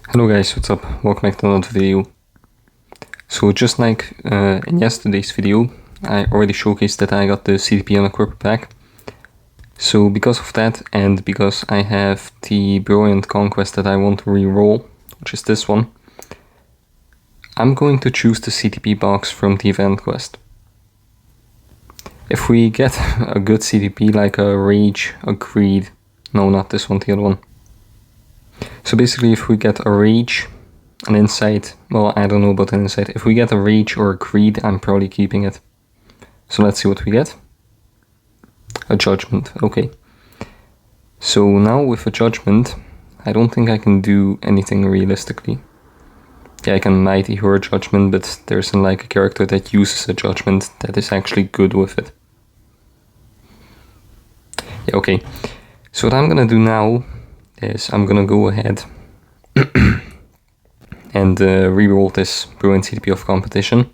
Hello guys, what's up? Welcome back to another video. So just like in yesterday's video, I already showcased that I got the CTP Unequipper pack. So because of that, and because I have the Brilliant Conquest that I want to re-roll, which is this one, I'm going to choose the CTP box from the event quest. If we get a good CTP like a Rage, a Greed, no, not this one, the other one. So basically if we get a Rage, an Insight, well, I don't know about an Insight. If we get a Rage or a Greed, I'm probably keeping it. So let's see what we get. A Judgment, okay. So now with a Judgment, I don't think I can do anything realistically. Yeah, I can Mighty Her Judgment, but there isn't like a character that uses a Judgment that is actually good with it. Yeah, okay. So what I'm gonna do now is I'm gonna go ahead and re-roll this Brilliant CTP of Competition.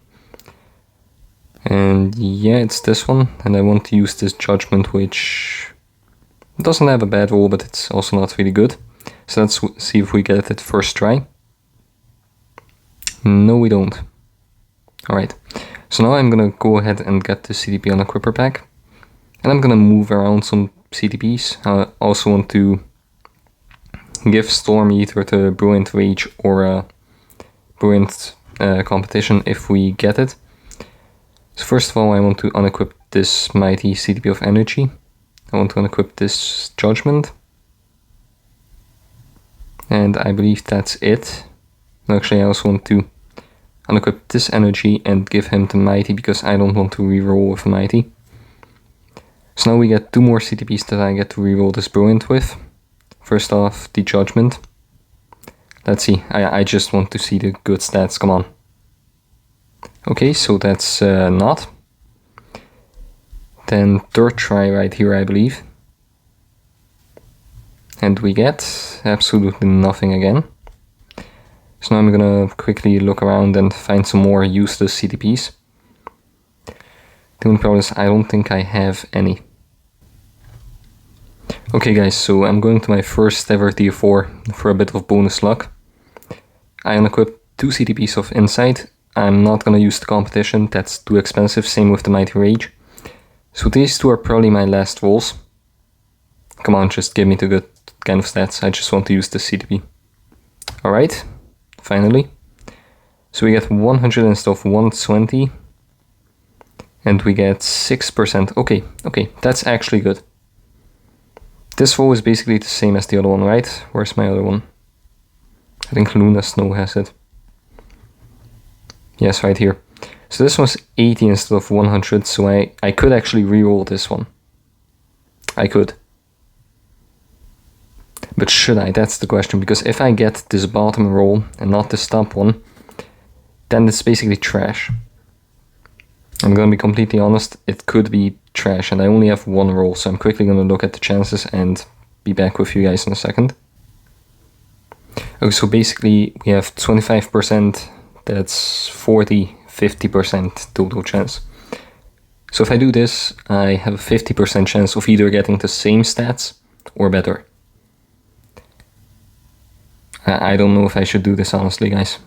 And yeah, it's this one, and I want to use this Judgment, which doesn't have a bad roll, but it's also not really good. So let's see if we get it first try. No, we don't. Alright, so now I'm gonna go ahead and get the CTP Unequipper pack, and I'm gonna move around some CTPs. I also want to give Storm either the Brilliant Rage or a Brilliant Competition if we get it. So first of all, I want to unequip this Mighty CTP of Energy. I want to unequip this Judgment. And I believe that's it. No, actually, I also want to unequip this Energy and give him the Mighty because I don't want to reroll with a Mighty. So now we get two more CTPs that I get to reroll this Brilliant with. First off, the Judgment. Let's see, I just want to see the good stats, come on. Okay, so that's not. Then third try right here, I believe. And we get absolutely nothing again. So now I'm gonna quickly look around and find some more useless CTPs. The only problem is I don't think I have any. Okay guys, so I'm going to my first ever tier 4 for a bit of bonus luck. I unequip two CTPs of Insight. I'm not gonna use the Competition, that's too expensive, same with the Mighty Rage. So these two are probably my last rolls. Come on, just give me the good kind of stats, I just want to use the CTP. Alright, finally. So we get 100 instead of 120. And we get 6%, okay, that's actually good. This roll is basically the same as the other one, right? Where's my other one? I think Luna Snow has it. Yes, right here. So this was 80 instead of 100, so I could actually reroll this one. I could. But should I? That's the question, because if I get this bottom roll and not this top one, then it's basically trash. I'm gonna be completely honest, it could be trash, and I only have one roll, so I'm quickly gonna look at the chances and be back with you guys in a second. Okay, so basically we have 25%, that's 40, 50% total chance. So if I do this, I have a 50% chance of either getting the same stats or better. I don't know if I should do this honestly, guys.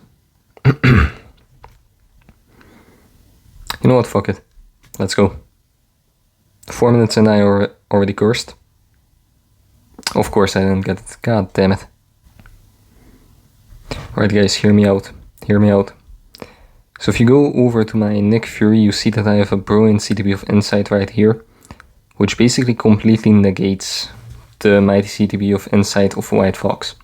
You know what, fuck it. Let's go. 4 minutes and I already cursed. Of course I didn't get it, god damn it. Alright guys, hear me out. Hear me out. So if you go over to my Nick Fury, you see that I have a Brilliant CTP of Insight right here, which basically completely negates the Mighty CTP of Insight of White Fox.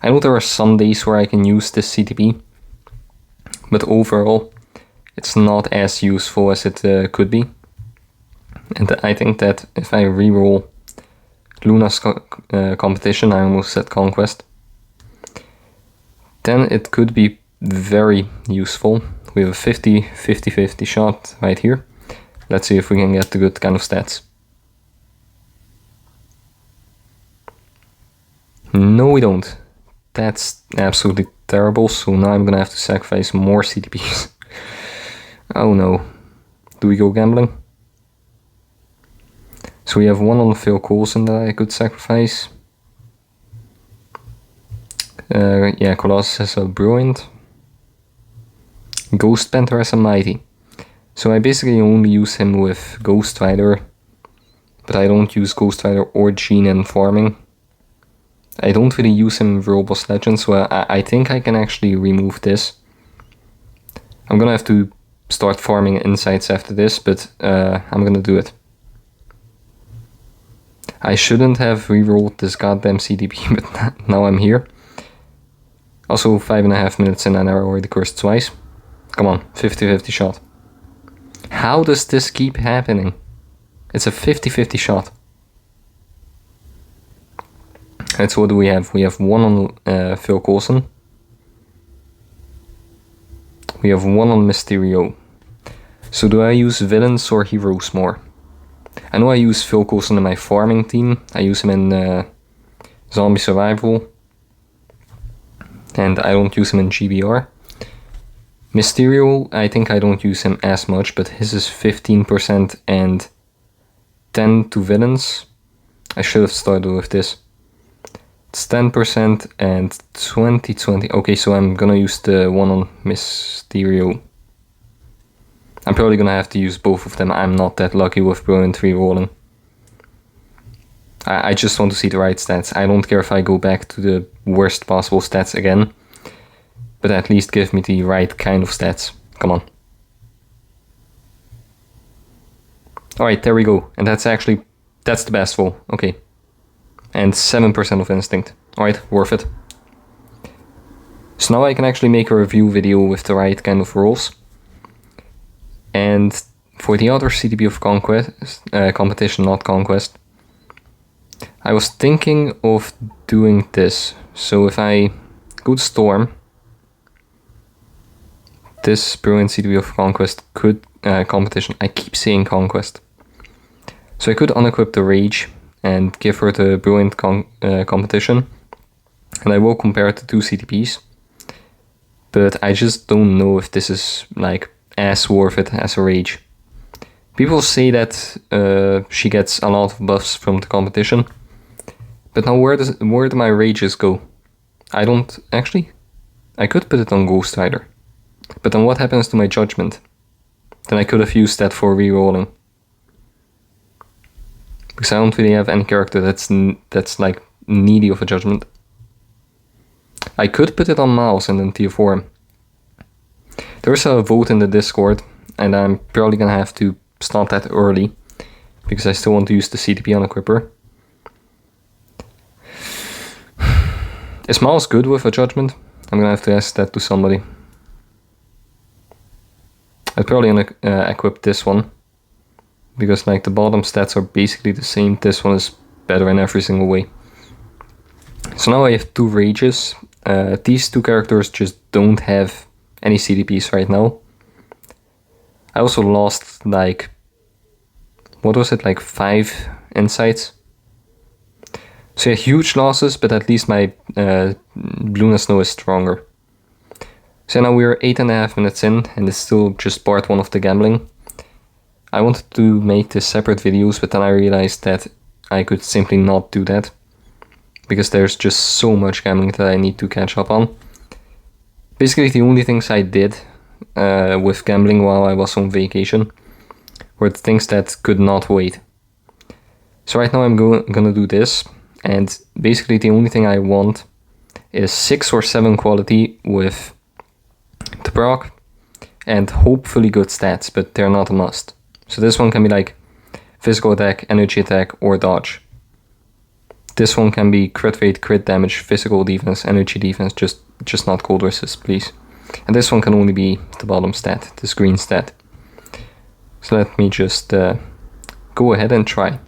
I know there are some days where I can use this CTP, but overall it's not as useful as it could be. And I think that if I reroll Luna's Competition, I almost said Conquest, then it could be very useful. We have a 50-50 shot right here. Let's see if we can get the good kind of stats. No, we don't. That's absolutely terrible, so now I'm gonna have to sacrifice more CTPs. Oh no. Do we go gambling? So we have one on Phil Coulson that I could sacrifice. Yeah, Colossus has a Brilliant. Ghost Panther has a Mighty. So I basically only use him with Ghost Rider, but I don't use Ghost Rider or Gene in farming. I don't really use him in Robust Legends, so I think I can actually remove this. I'm gonna have to start farming insights after this, but I'm gonna do it. I shouldn't have rerolled this goddamn CDP, but now I'm here. Also, 5.5 minutes in and I already cursed twice. Come on, 50-50 shot. How does this keep happening? It's a 50-50 shot. Alright, so what do we have? We have one on Phil Coulson. We have one on Mysterio. So do I use villains or heroes more? I know I use Phil Coulson in my farming team. I use him in Zombie Survival. And I don't use him in GBR. Mysterio, I think I don't use him as much, but his is 15% and 10 to villains. I should have started with this. It's 10% and 20-20. Okay, so I'm gonna use the one on Mysterio. I'm probably gonna have to use both of them. I'm not that lucky with Brilliant rerolling. I just want to see the right stats. I don't care if I go back to the worst possible stats again, but at least give me the right kind of stats. Come on. Alright, there we go. And that's the best roll. Okay. And 7% of instinct. Alright, worth it. So now I can actually make a review video with the right kind of rolls. And for the other CDP of Conquest, competition, not Conquest, I was thinking of doing this. So if I go to Storm, this Brilliant CDP of Conquest could, competition, I keep saying Conquest. So I could unequip the Rage and give her the Brilliant competition. And I will compare it to two CDPs. But I just don't know if this is like as worth it as a Rage. People say that she gets a lot of buffs from the competition. But now where do my Rages go? I don't... Actually, I could put it on Ghost Rider. But then what happens to my Judgment? Then I could have used that for rerolling. Because I don't really have any character that's like needy of a Judgment. I could put it on Miles and then tier 4 him. There's a vote in the Discord, and I'm probably gonna have to stop that early, because I still want to use the CDP on Equipper. Is Miles good with a Judgment? I'm gonna have to ask that to somebody. I'd probably equip this one, because like the bottom stats are basically the same. This one is better in every single way. So now I have two Rages. These two characters just don't have any CDPs right now. I also lost like, what was it, like 5 insights. So yeah, huge losses, but at least my Luna Snow is stronger. So now we're 8.5 minutes in, and it's still just part 1 of the gambling. I wanted to make this separate videos, but then I realized that I could simply not do that, because there's just so much gambling that I need to catch up on. Basically the only things I did with gambling while I was on vacation were the things that could not wait. So right now I'm gonna do this. And basically the only thing I want is 6 or 7 quality with the proc and hopefully good stats, but they're not a must. So this one can be like physical attack, energy attack, or dodge. This one can be crit rate, crit damage, physical defense, energy defense, just not cold resist, please. And this one can only be the bottom stat, this green stat. So let me just go ahead and try.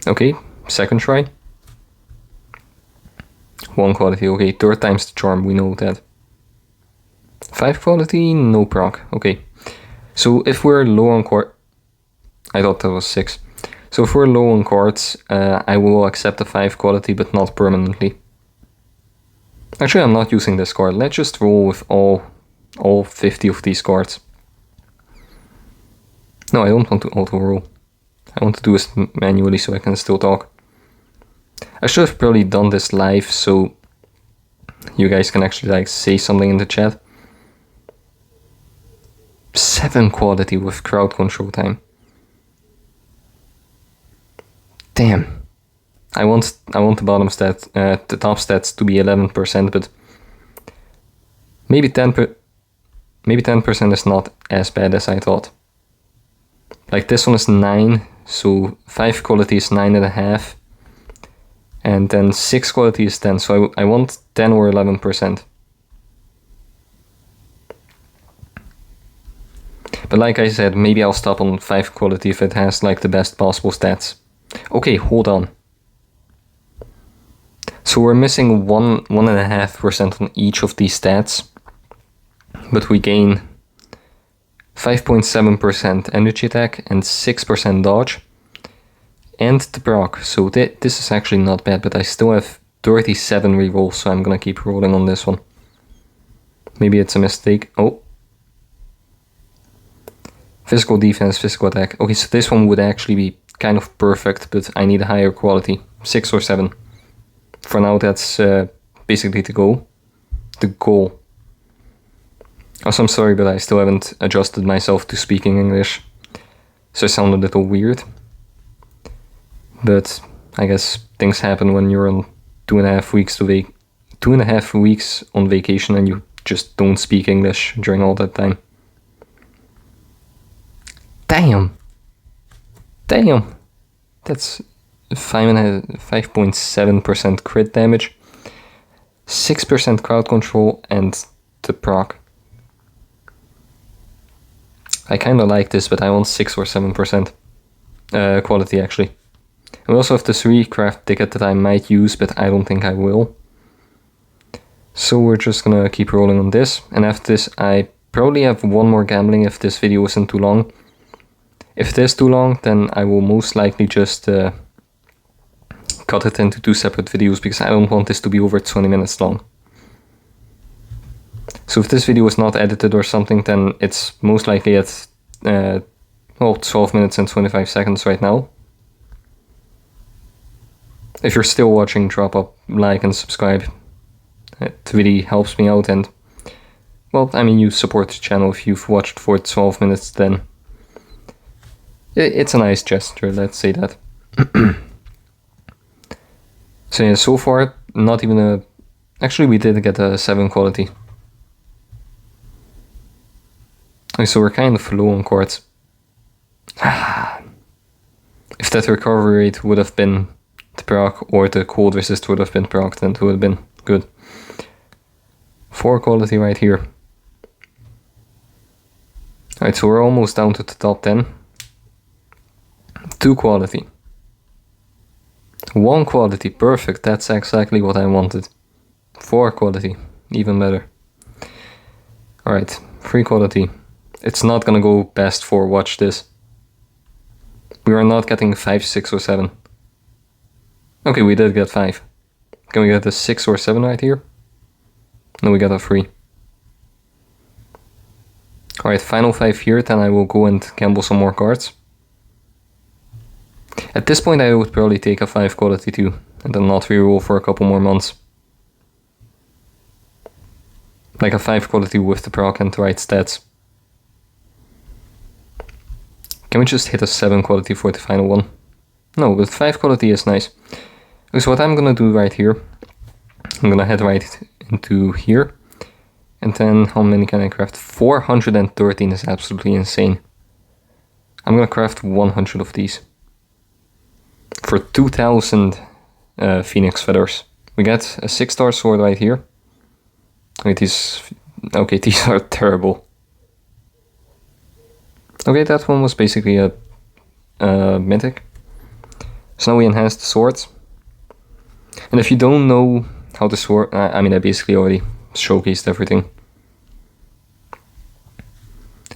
Okay. Second try. 1 quality, okay, 3rd time's the charm, we know that. 5 quality, no proc, okay. So if we're low on cards, I thought that was 6. So if we're low on cards, I will accept a 5 quality, but not permanently. Actually, I'm not using this card. Let's just roll with all 50 of these cards. No, I don't want to auto roll. I want to do this manually so I can still talk. I should have probably done this live, so you guys can actually like say something in the chat. 7 quality with crowd control time. Damn. I want the bottom stat, the top stats to be 11%, but maybe 10% is not as bad as I thought. Like this one is 9, so 5 quality is 9.5, and then 6 quality is 10. So I want 10 or 11%. But like I said, maybe I'll stop on 5 quality if it has like the best possible stats. Okay, hold on. So we're missing 1.5% on each of these stats, but we gain 5.7% energy attack and 6% dodge and the proc. So this is actually not bad, but I still have 37 rerolls, so I'm gonna keep rolling on this one. Maybe it's a mistake. Oh. Physical defense, physical attack. Okay, so this one would actually be kind of perfect, but I need a higher quality. 6 or 7. For now, that's basically the goal. Also, I'm sorry, but I still haven't adjusted myself to speaking English, so I sound a little weird. But I guess things happen when you're on 2.5 weeks on vacation and you just don't speak English during all that time. Damn! That's 5.7% crit damage, 6% crowd control, and the proc. I kinda like this, but I want 6 or 7% quality actually. We also have the 3 craft ticket that I might use, but I don't think I will. So we're just gonna keep rolling on this, and after this I probably have one more gambling if this video isn't too long. If it is too long, then I will most likely just cut it into 2 separate videos, because I don't want this to be over 20 minutes long. So if this video is not edited or something, then it's most likely at 12 minutes and 25 seconds right now. If you're still watching, drop a like and subscribe. It really helps me out, and well, I mean, you support the channel if you've watched for 12 minutes, then it's a nice gesture, let's say that. So yeah, so far, not even a... Actually, we did get a 7 quality. Okay, so we're kind of low on quartz. If that recovery rate would have been the proc, or the cold resist would have been proc, then it would have been good. 4 quality right here. Alright, so we're almost down to the top 10. 2 quality. 1 quality, perfect, that's exactly what I wanted. 4 quality, even better. Alright, 3 quality. It's not gonna go past 4, watch this. We are not getting 5, 6 or 7. Okay, we did get 5. Can we get a 6 or 7 right here? No, we got a 3. Alright, final 5 here, then I will go and gamble some more cards. At this point I would probably take a 5 quality too, and then not reroll for a couple more months. Like a 5 quality with the proc and the right stats. Can we just hit a 7 quality for the final one? No, but 5 quality is nice. So what I'm gonna do right here, I'm gonna head right into here. And then how many can I craft? 413 is absolutely insane. I'm gonna craft 100 of these. For 2000 Phoenix Feathers. We get a 6-star sword right here. Wait, these are terrible. Okay, that one was basically a mythic. So now we enhance the swords. And if you don't know how the sword... I mean, I basically already showcased everything.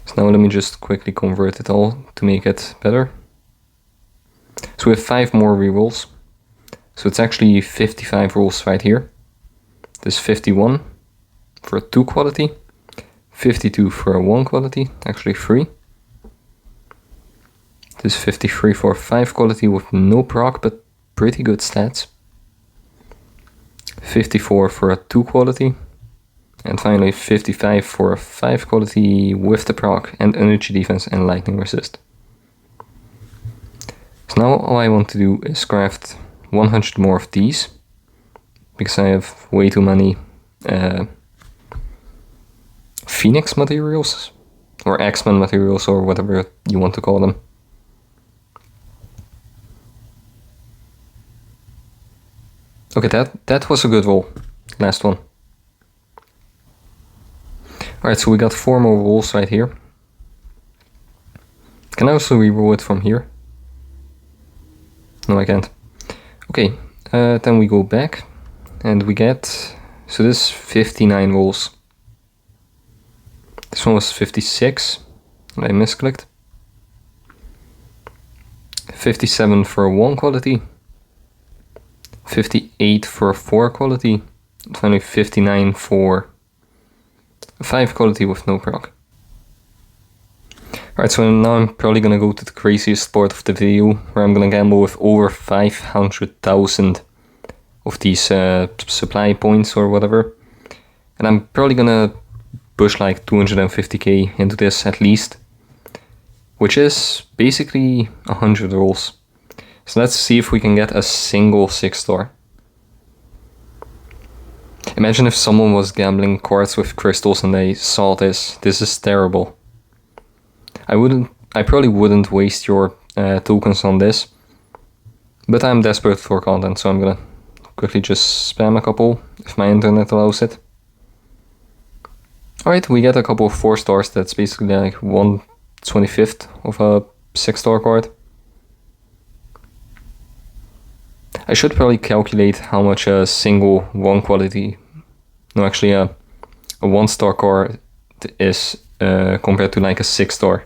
So now let me just quickly convert it all to make it better. So we have 5 more rerolls. So it's actually 55 rolls right here. There's 51 for a 2 quality. 52 for a 1 quality, actually 3. There's 53 for a 5 quality with no proc, but pretty good stats. 54 for a 2 quality. And finally 55 for a 5 quality with the proc and energy defense and lightning resist. So now all I want to do is craft 100 more of these, because I have way too many Phoenix materials, or X-Men materials, or whatever you want to call them. Okay, that was a good roll. Last one. Alright, so we got 4 more rolls right here. Can I also reroll it from here? No, I can't. Okay, then we go back and we get, so this 59 rolls. This one was 56, and I misclicked. 57 for a 1 quality. 58 for a 4 quality. And finally 59 for a 5 quality with no proc. Alright, so now I'm probably gonna go to the craziest part of the video, where I'm gonna gamble with over 500,000 of these supply points or whatever. And I'm probably gonna push like 250k into this at least, which is basically 100 rolls. So let's see if we can get a single 6-star. Imagine if someone was gambling cards with crystals and they saw this. This is terrible. I probably wouldn't waste your tokens on this, but I'm desperate for content, so I'm gonna quickly just spam a couple if my internet allows it. Alright, we get a couple of 4 stars. That's basically like 1/25 of a 6-star card. I should probably calculate how much a single 1 quality, no, actually a 1-star card is compared to like a 6-star.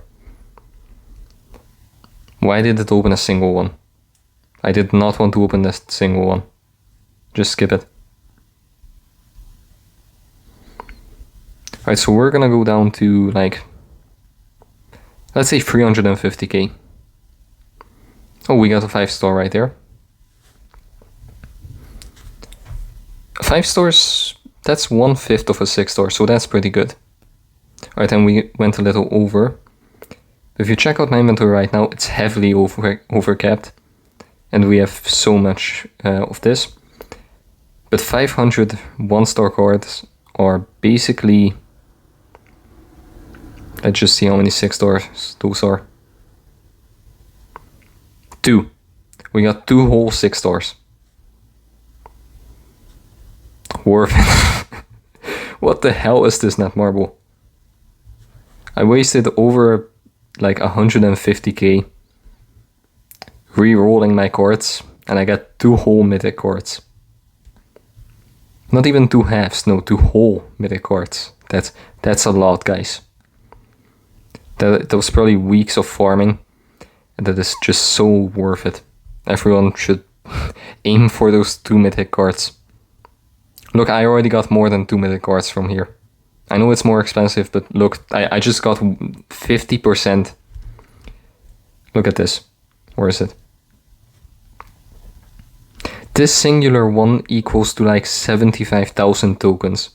Why did it open a single one? I did not want to open this single one. Just skip it. Alright, so we're gonna go down to like, let's say 350k. Oh, we got a 5-star right there. 5 stars, that's 1/5 of a 6-star, so that's pretty good. Alright, and we went a little over. If you check out my inventory right now, it's heavily overcapped, and we have so much of this. But 500 1-star cards are basically, let's just see how many 6-stars those are. 2. We got 2 whole 6-stars. Worth it. What the hell is this Netmarble? I wasted over like 150k re-rolling my cards, and I got 2 whole mythic cards. Not even 2 halves, no, 2 whole mythic cards. That's a lot, guys. That was probably weeks of farming, and that is just so worth it. Everyone should aim for those 2 mythic cards. Look, I already got more than 2 mythic cards from here. I know it's more expensive, but look, I just got 50%. Look at this. Where is it? This singular one equals to like 75,000 tokens.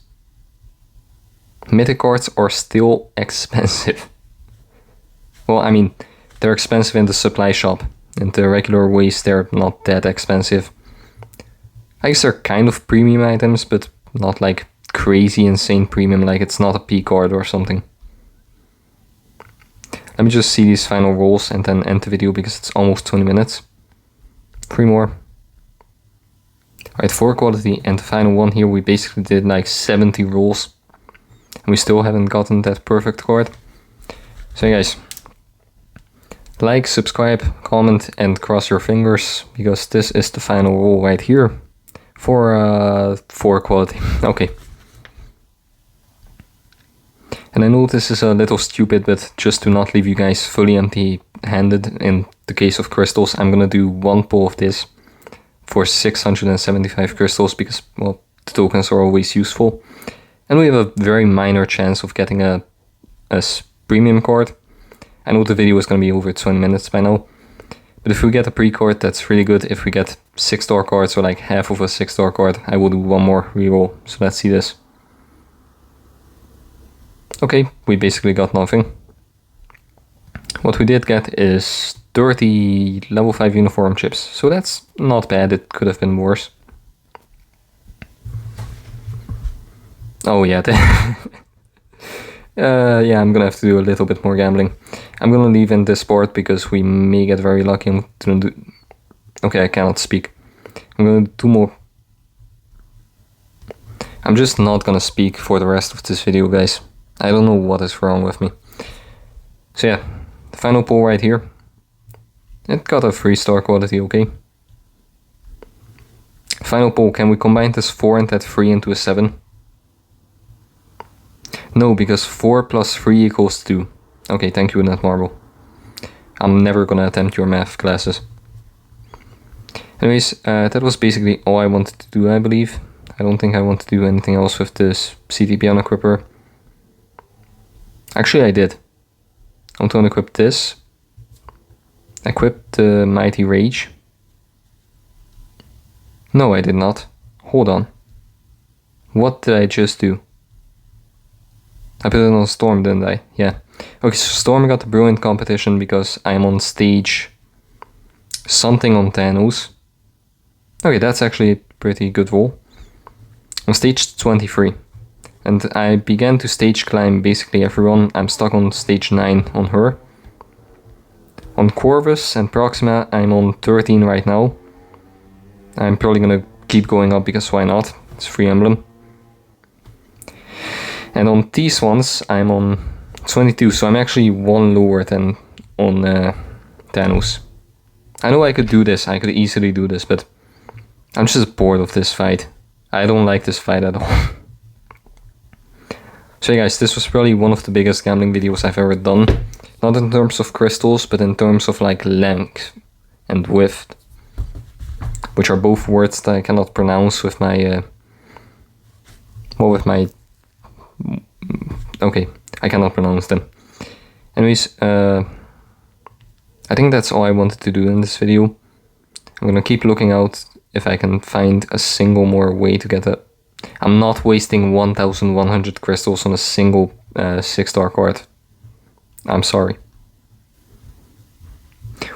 Mythic cards are still expensive. Well, I mean, they're expensive in the supply shop. In the regular ways, they're not that expensive. I guess they're kind of premium items, but not like crazy insane premium, like it's not a P card or something. Let me just see these final rolls and then end the video because it's almost 20 minutes. 3 more. Alright, 4 quality, and the final one here we basically did like 70 rolls. And we still haven't gotten that perfect card. So yeah, guys, like, subscribe, comment, and cross your fingers, because this is the final roll right here for 4 quality. Okay. And I know this is a little stupid, but just to not leave you guys fully empty-handed in the case of crystals, I'm gonna do 1 pull of this for 675 crystals, because, well, the tokens are always useful. And we have a very minor chance of getting a premium card. I know the video is going to be over 20 minutes by now, but if we get a pre-card, that's really good. If we get 6-star card, so like half of a 6-star card, I will do one more reroll. So let's see this. Okay, we basically got nothing. What we did get is 30 level 5 uniform chips, so that's not bad. It could have been worse. Oh yeah, yeah, I'm gonna have to do a little bit more gambling. I'm gonna leave in this part because we may get very lucky. I'm gonna do... Okay, I cannot speak. I'm gonna do 2 more. I'm just not gonna speak for the rest of this video, guys. I don't know what is wrong with me. So yeah, the final pull right here. It got a 3-star quality, okay. Final pull, can we combine this 4 and that 3 into a 7? No, because 4 plus 3 equals 2. Okay, thank you, Netmarble. I'm never gonna attempt your math classes. Anyways, that was basically all I wanted to do, I believe. I don't think I want to do anything else with this CTP unequipper. Actually, I did. I'm going to equip this. Equip the Mighty Rage. No, I did not. Hold on. What did I just do? I put it on Storm, didn't I? Yeah. Okay, so Storm got the Brilliant competition because I'm on stage something on Thanos. Okay, that's actually a pretty good roll. On stage 23. And I began to stage climb basically everyone. I'm stuck on stage 9 on her. On Corvus and Proxima, I'm on 13 right now. I'm probably gonna keep going up because why not? It's free emblem. And on these ones, I'm on 22, so I'm actually 1 lower than on Thanos. I know I could do this, I could easily do this, but I'm just bored of this fight. I don't like this fight at all. So yeah guys, this was probably one of the biggest gambling videos I've ever done. Not in terms of crystals, but in terms of like length and width. Which are both words that I cannot pronounce with my... Okay, I cannot pronounce them. Anyways, I think that's all I wanted to do in this video. I'm gonna keep looking out if I can find a single more way to get a... I'm not wasting 1100 crystals on a single 6-star card. I'm sorry.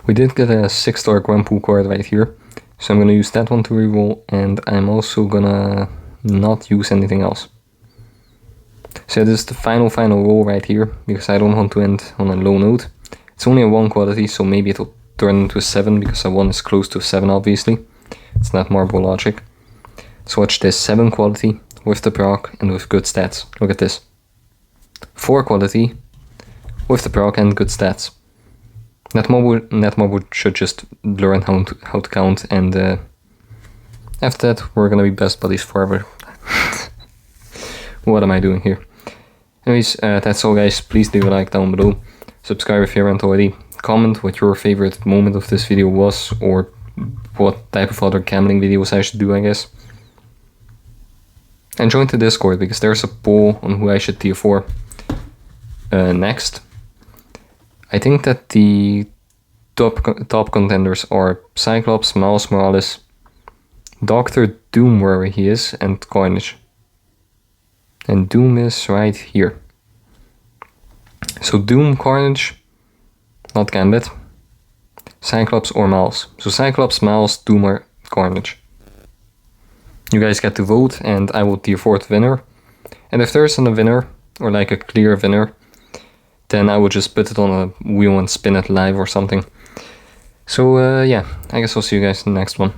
We did get a 6-star Gwenpool card right here. So I'm gonna use that one to reroll, and I'm also gonna not use anything else. So this is the final roll right here, because I don't want to end on a low note. It's only a 1 quality, so maybe it'll turn into a 7, because a 1 is close to a 7 obviously. It's not Marble logic. So watch this, 7 quality with the proc and with good stats. Look at this. 4 quality with the proc and good stats. Netmarble should just learn how to count, and after that we're gonna be best buddies forever. What am I doing here? Anyways, that's all guys. Please leave a like down below. Subscribe if you haven't already. Comment what your favorite moment of this video was, or what type of other gambling videos I should do, I guess. And join the Discord, because there's a poll on who I should tier 4 next. I think that the top contenders are Cyclops, Miles Morales, Dr. Doom where he is, and Carnage. And Doom is right here. So Doom, Carnage, not Gambit, Cyclops or Miles. So Cyclops, Miles, Doom or Carnage. You guys get to vote, and I will tier 4 the winner. And if there isn't a winner, or like a clear winner, then I will just put it on a wheel and spin it live or something. So yeah, I guess I'll see you guys in the next one.